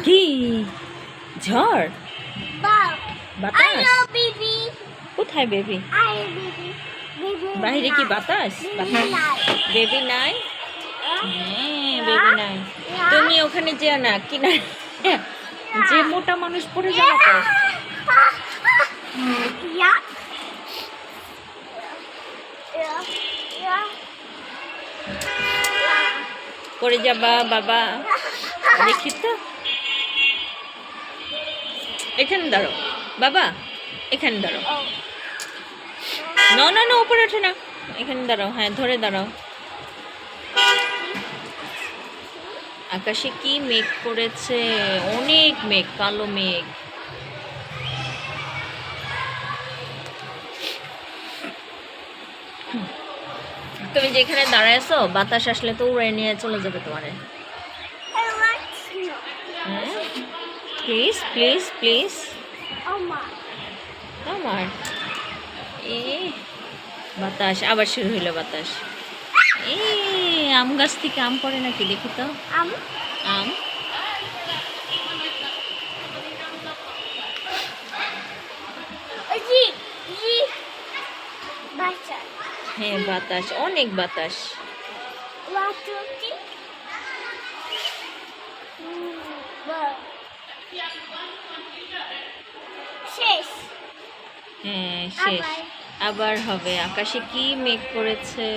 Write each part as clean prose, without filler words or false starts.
কি ঝড় Bob. বাতাস I know, baby. কোথায় বেবি I baby. Baby. বাইরে কি বাতাস Baby light. বেবি নাই হ্যাঁ বেবি নাই তুমি ওখানে যেও না কি না যে মোটা মানুষ পড়ে যাবে তো Yeah. Yeah. Yeah. পড়ে যাবা বাবা দেখি তো এখানে দাঁড়ো বাবা এখানে দাঁড়ো Oh. না না না উপরে ওঠে না এখানে দাঁড়াও হ্যাঁ ধরে দাঁড়াও আকাশে কি মেঘ করেছে অনেক মেঘ কালো মেঘ তুমি যেখানে দাঁড়ায় আছো বাতাস আসলে তো উড়ে নিয়ে চলে যাবে তোমারে I like snow. হ্যাঁ please please please Oh my. আমার এ বাতাস আবার শুরু হইলো বাতাস এ আম গাছ থেকে আম পড়ে নাকি দেখি তো আম G. Butter. হ্যাঁ বাতাস অনেক বাতাস Water. শেষ. হ্যাঁ শেষ আবার হবে আকাশে কি মেঘ করেছে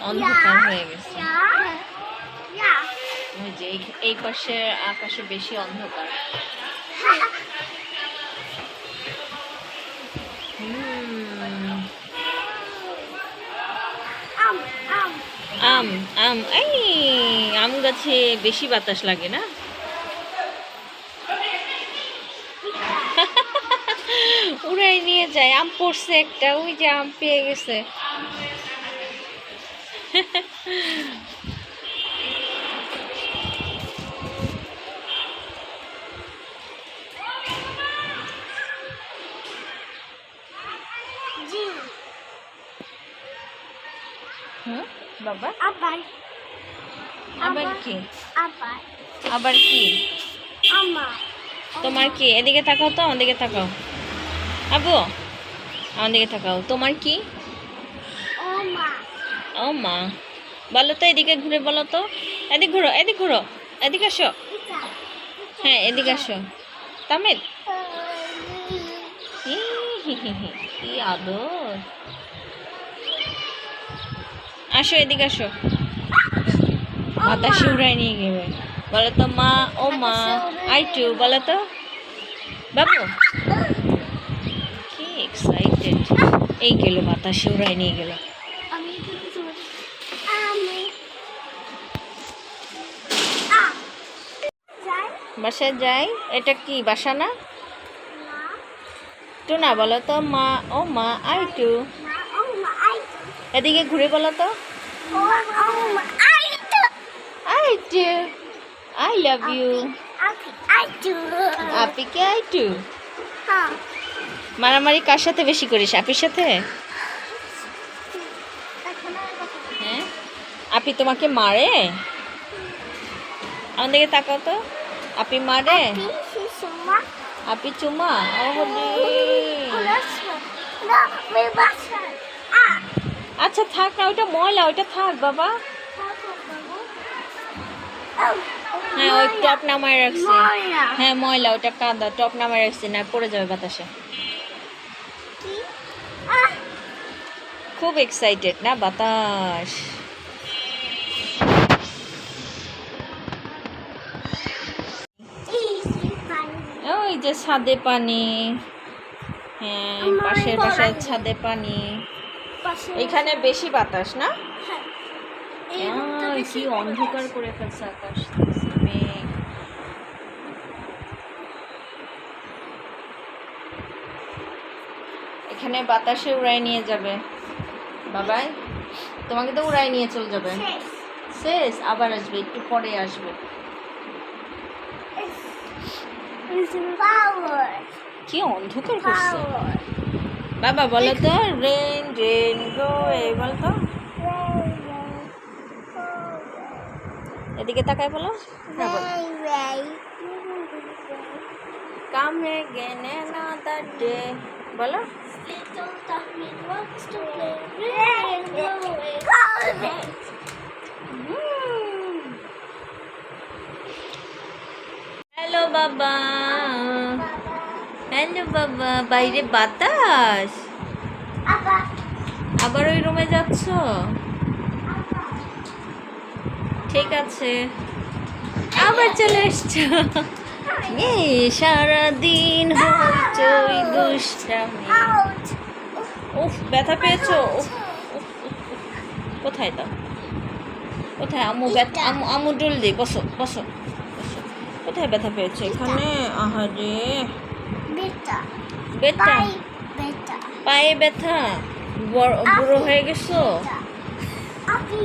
অন্ধকার হয়ে গেছে ওই যে এই পাশে আকাশে বেশি অন্ধকার আম আম এই আম গাছে বেশি বাতাস লাগে না উড়াই নিয়ে যায় আম পড়ছে একটা ওই যে আম পেয়ে গেছে বাবা আবার আবার কি আবার আবার কি আমার তোমার কি এদিকে তাকাও তো আমার দিকে তাকাও আবু আমার দিকে তাকাও তোমার কি ওমা ও মা বলো তো এদিকে ঘুরে বলো তো এদিকে ঘুরো এদিকে আসো হ্যাঁ এদিকে আসো তামিল কি আদর আসো এদিকে আসো বাতাসে উড়াই নিয়ে গেবে বলো তো মা ও মা আইটু বলো তো বাবু কি এক্সাইটেড এই গেল বাতাসে উড়াই নিয়ে গেল আমি বাসায় যাই এটা কি বাসা না টুনা বলো তো মা ও মা আইটু এদিকে ঘুরে বলো তো আইটু আই লাভ ইউ আপিকে আইটু মারামারি কার সাথে বেশি করিস আপির সাথে হ্যাঁ আপি তোমাকে মারে আমাদেরকে তাকাও তো আপি মারে আপি চুমা আচ্ছা থাক না ওইটা ময়লা ওইটা থাক বাবা হ্যাঁ ওই টপ নামায় রাখছি হ্যাঁ ময়লা ওটা কাদা টপ নামায় রাখছি না পড়ে যাবে বাতাসে খুব এক্সাইটেড না বাতাস ওই যে ছাদে পানি হ্যাঁ পাশের বাসায় ছাদে পানি এখানে বেশি বাতাস না কি অন্ধকার করে ফেলছে আকাশ মেঘ এখানে বাতাসে উড়াই নিয়ে যাবে বাবাই তোমাকে তো উড়াই নিয়ে চলে যাবে শেষ আবার আসবে একটু পরে আসবে কি অন্ধকার করছে বাবা বলো তো রেন রেন গো এই বলো তো এদিকে তাকায় বলো। Ray. কাম again another day বলো। Little Tommy wants to play. Rainbow. Hello বাবা, হ্যালো বাবা। বাইরে বাতাস, Abba. আবার ওই রুমে যাচ্ছ? ঠিক আছে, আবার চলে এসছো। এই সারাদিন হইচই দুষ্টামি। Out. উফ, ব্যথা পেয়েছো? উফ, উফ, উফ, উফ। কোথায় দাও, কোথায়? আম্মু ব্যথা, আম্মু ডুল দিই। বসো বসো বসো। কোথায় ব্যথা পেয়েছো? এখানে? আহারে, Bitter. ব্যথা, Bye. Bitter. পায়ে ব্যথা। বুড়ো হয়ে গেছো? Abby.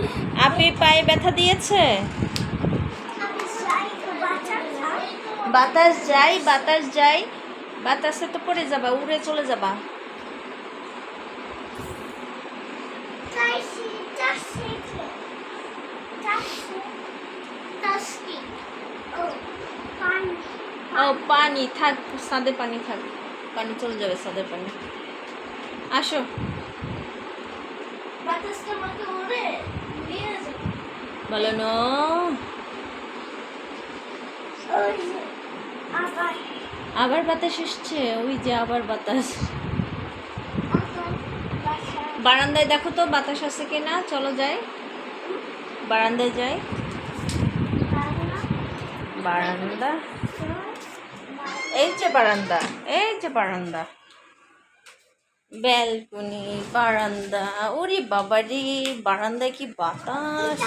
আপনি পায়ে ব্যথা দিয়েছে? Abby saying butter. বাতাস যাই, বাতাস যাই, বাতাসে তো পড়ে যাবা, উড়ে চলে যাবা। Dusty. Dusty. Dusty. Dusty. Oh. Fun. ও পানি থাক, সাদে পানি থাক, পানি চলে যাবে, সাদের পানি। আসো। বাতাসটা আমাকে উড়ে নিয়ে যাবে। বলো নো। ওই যে, আবার আবার বাতাস এসছে, ওই যে আবার বাতাস। বাসা। বারান্দায় দেখো তো বাতাস আছে কিনা, চলো যাই, বারান্দায় যাই। বারান্দা, এই যে বারান্দা, এই যে বারান্দা, ব্যালকনি, বারান্দা। ওরে বাবারি, বারান্দায় কি বাতাস!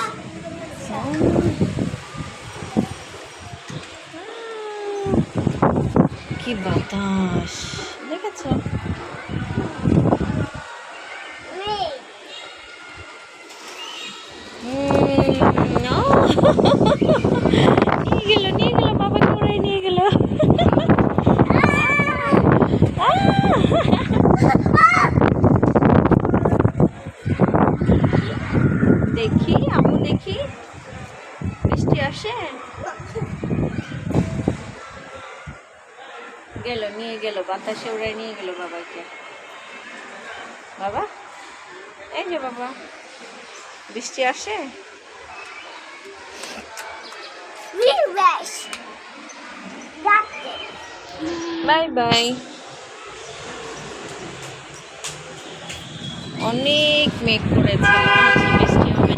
কি বাতাস দেখেছো? নিয়ে গেল বাবাকে, ওরাই নিয়ে গেল। দেখি আম্মু, দেখি বৃষ্টি আসে। গেল, নিয়ে গেল, বাতাসে ওরাই নিয়ে গেল বাবাকে। বাবা, এই যে বাবা, বৃষ্টি আসে। Bye bye. অনেক মেঘ করেছে, বৃষ্টি হবে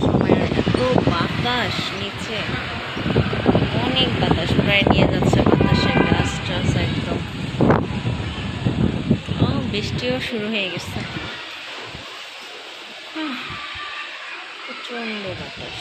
সময়। এত বাতাস নিচে, অনেক বাতাস, প্রায় নিয়ে যাচ্ছে বাতাসে গাছ টাছ একদম। বৃষ্টিও শুরু হয়ে গেছে, প্রচন্ড বাতাস।